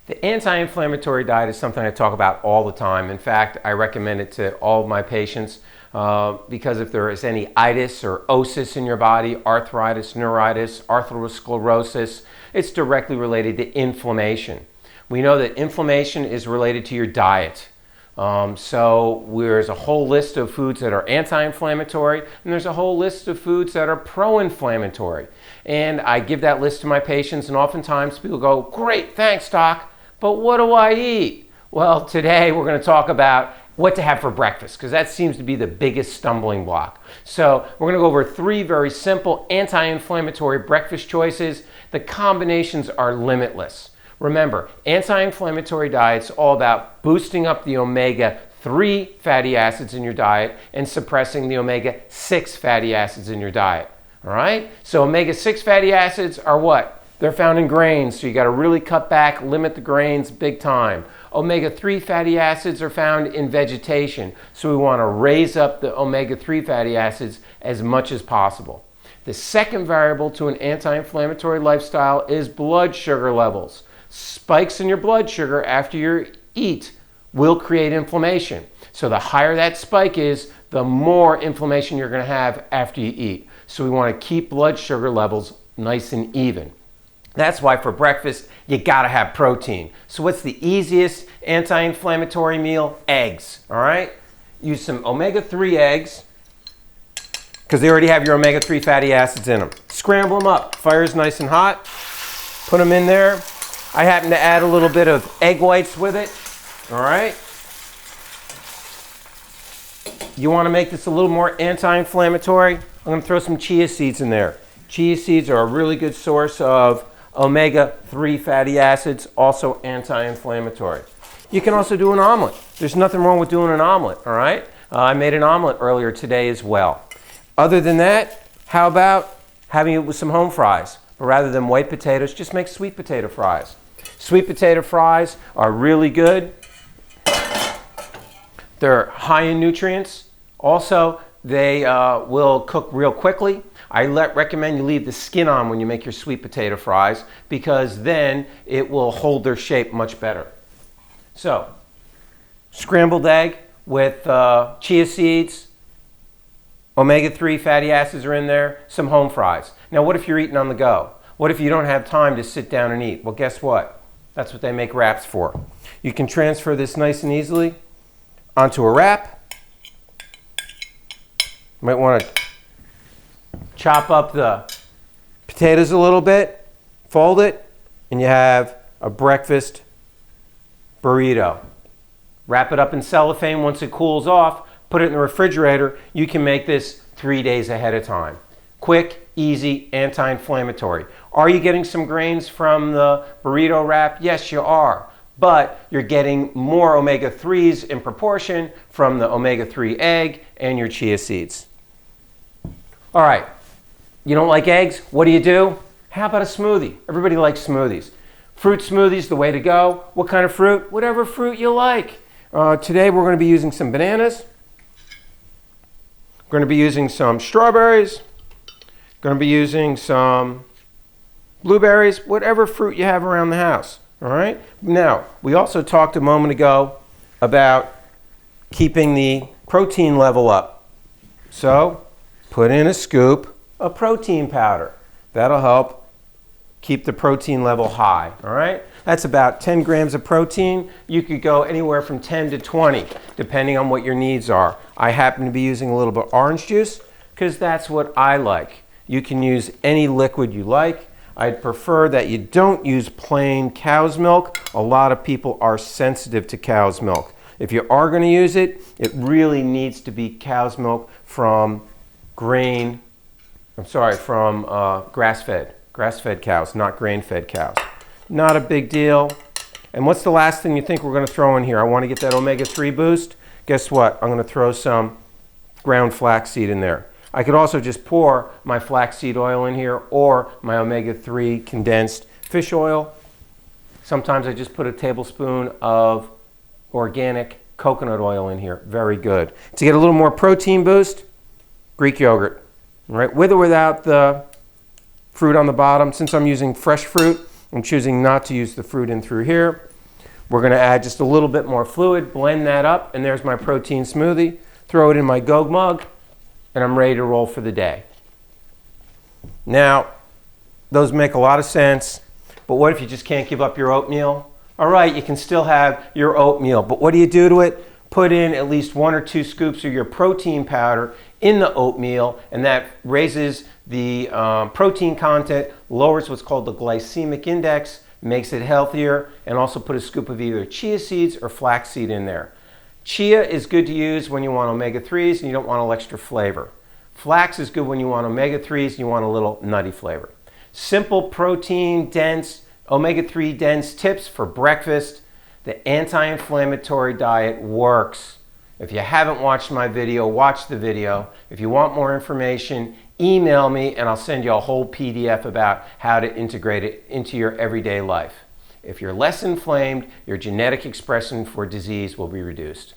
The anti-inflammatory diet is something I talk about all the time. In fact, I recommend it to all of my patients because if there is any itis or osis in your body, arthritis, neuritis, atherosclerosis, it's directly related to inflammation. We know that inflammation is related to your diet. So there's a whole list of foods that are anti-inflammatory, and there's a whole list of foods that are pro-inflammatory. And I give that list to my patients, and oftentimes people go, "Great, thanks, doc, but what do I eat?" Well, today we're going to talk about what to have for breakfast, because that seems to be the biggest stumbling block. So we're going to go over 3 very simple anti-inflammatory breakfast choices. The combinations are limitless. Remember, anti-inflammatory diet's all about boosting up the omega-3 fatty acids in your diet and suppressing the omega-6 fatty acids in your diet. All right? So omega-6 fatty acids are what? They're found in grains, so you got to really cut back, limit the grains big time. Omega-3 fatty acids are found in vegetation, so we want to raise up the omega-3 fatty acids as much as possible. The second variable to an anti-inflammatory lifestyle is blood sugar levels. Spikes in your blood sugar after you eat will create inflammation. So the higher that spike is, the more inflammation you're going to have after you eat. So we want to keep blood sugar levels nice and even. That's why for breakfast, you got to have protein. So what's the easiest anti-inflammatory meal? Eggs, all right? Use some omega-3 eggs, because they already have your omega-3 fatty acids in them. Scramble them up. Fire's nice and hot. Put them in there. I happen to add a little bit of egg whites with it, all right? You want to make this a little more anti-inflammatory? I'm going to throw some chia seeds in there. Chia seeds are a really good source of omega-3 fatty acids, also anti-inflammatory. You can also do an omelet. There's nothing wrong with doing an omelet, all right? I made an omelet earlier today as well. Other than that, how about having it with some home fries? But rather than white potatoes, just make sweet potato fries. Sweet potato fries are really good. They're high in nutrients. Also, they will cook real quickly. I recommend you leave the skin on when you make your sweet potato fries, because then it will hold their shape much better. So, scrambled egg with chia seeds, omega-3 fatty acids are in there, some home fries. Now, what if you're eating on the go? What if you don't have time to sit down and eat? Well, guess what? That's what they make wraps for. You can transfer this nice and easily onto a wrap. You might want to chop up the potatoes a little bit, fold it, and you have a breakfast burrito. Wrap it up in cellophane. Once it cools off, put it in the refrigerator. You can make this 3 days ahead of time. Quick, easy, anti-inflammatory. Are you getting some grains from the burrito wrap? Yes, you are. But you're getting more omega-3s in proportion from the omega-3 egg and your chia seeds. All right, you don't like eggs? What do? How about a smoothie? Everybody likes smoothies. Fruit smoothies, the way to go. What kind of fruit? Whatever fruit you like. Today we're going to be using some bananas. We're going to be using some strawberries. Going to be using some blueberries, whatever fruit you have around the house, all right? Now, we also talked a moment ago about keeping the protein level up. So, put in a scoop of protein powder. That'll help keep the protein level high, all right? That's about 10 grams of protein. You could go anywhere from 10 to 20, depending on what your needs are. I happen to be using a little bit of orange juice, because that's what I like. You can use any liquid you like. I'd prefer that you don't use plain cow's milk. A lot of people are sensitive to cow's milk. If you are going to use it, it really needs to be cow's milk from grass-fed cows, not grain-fed cows. Not a big deal. And what's the last thing you think we're going to throw in here? I want to get that omega-3 boost. Guess what? I'm going to throw some ground flaxseed in there. I could also just pour my flaxseed oil in here or my omega-3 condensed fish oil. Sometimes I just put a tablespoon of organic coconut oil in here. Very good. To get a little more protein boost, Greek yogurt. All right, with or without the fruit on the bottom. Since I'm using fresh fruit, I'm choosing not to use the fruit in through here. We're going to add just a little bit more fluid, blend that up, and there's my protein smoothie. Throw it in my Go mug, and I'm ready to roll for the day. Now, those make a lot of sense, but what if you just can't give up your oatmeal? All right, you can still have your oatmeal, but what do you do to it? Put in at least 1 or 2 scoops of your protein powder in the oatmeal, and that raises the protein content, lowers what's called the glycemic index, makes it healthier, and also put a scoop of either chia seeds or flaxseed in there. Chia is good to use when you want omega-3s and you don't want an extra flavor. Flax is good when you want omega-3s and you want a little nutty flavor. Simple protein dense, omega-3 dense tips for breakfast. The anti-inflammatory diet works. If you haven't watched my video, watch the video. If you want more information, email me and I'll send you a whole PDF about how to integrate it into your everyday life. If you're less inflamed, your genetic expression for disease will be reduced.